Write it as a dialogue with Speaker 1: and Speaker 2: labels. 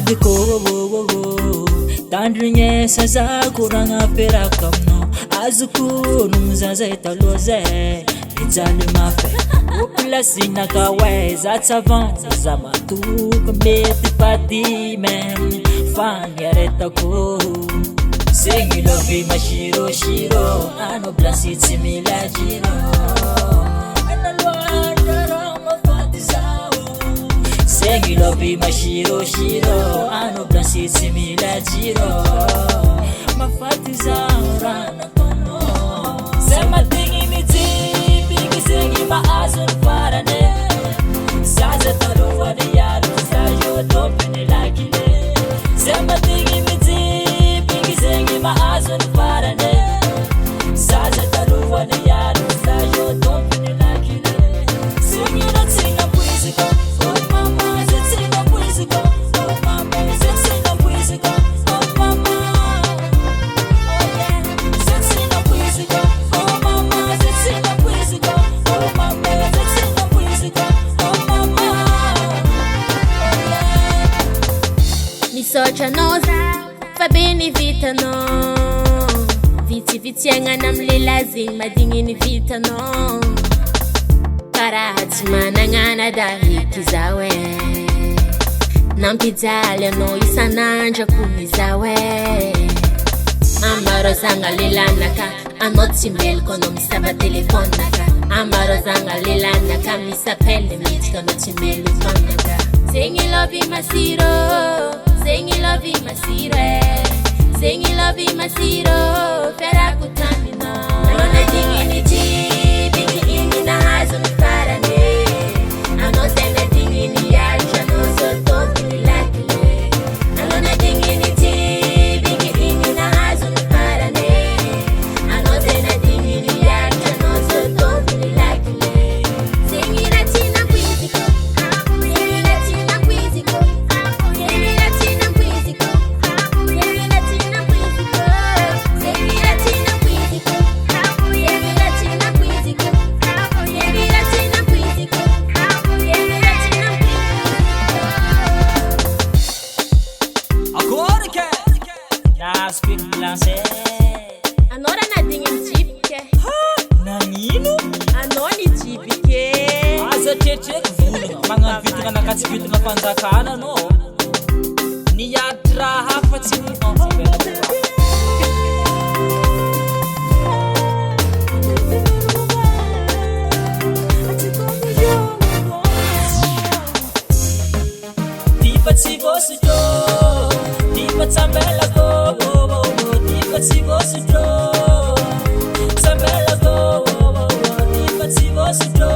Speaker 1: Azbiko Tandrinye saza kuranga perakamno Azuku numzaza italoze Idzali mafe Uplasi nakawe Zatsavan Zamatu Kumeti padime Fanyareta ko Sengi lovi mashiro shiro Ano blasi tsimila jiro Sengi lovi mashiro shiro Ano blasi tsimila jiro Mafati zaurana kono Sema tingi miti Bigi sengi maazun farane Saza taruwa ni yaru Sayo topini lakile Sema tingi miti Bigi sengi maazun farane Saza taruwa ni yaru Sayo topini lakile Sengi na tinga pwiziko Oh mama Zetsinga pwiziko Oh mama Zetsinga pwiziko Oh mama Oh yeah Zetsinga pwiziko Oh mama Zetsinga pwiziko Oh mama Zetsinga pwiziko Oh mama Oh yeah
Speaker 2: Misocha noza Fabini vita no Viti yenga namlela zing Madingini vita no Karahatima ngana dahi kizawe Nampidale no isananja kumizawe Amaro zanga lilanaka Anoti mail kono misaba telefon naka Amaro zanga lilanaka Misapele miti kono chimelu tonaka Sengi lovi masiro Sengi lovi masire Sengi lovi masiro Fera kutamino Alona dingini ji Bigi ini na hazo mifarane Anotena dingini ya Chanozo topi nilakile Alona dingini ji Bigi ini na hazo mifarane Anotena dingini ya Chanozo topi nilakile Sengi na tina kwiziko Sengi na tina kwiziko Sengi na tina kwiziko Sengi na tina kwiziko Sengi na tina kwiziko Sengi na tina kwiziko Sengi na tina kwiziko Sengi na tina
Speaker 1: Agora que Das pinglase
Speaker 2: Anora na dingin chipke
Speaker 1: Nanino
Speaker 2: Anoni chipke
Speaker 1: Aza cheche vuna Mga vitu na kasi vitu na panzakana no Ni yatra hafa chini Tipa chivosu jo Tipa chambela go Tipa chivosu jo Chambela go Tipa chivosu jo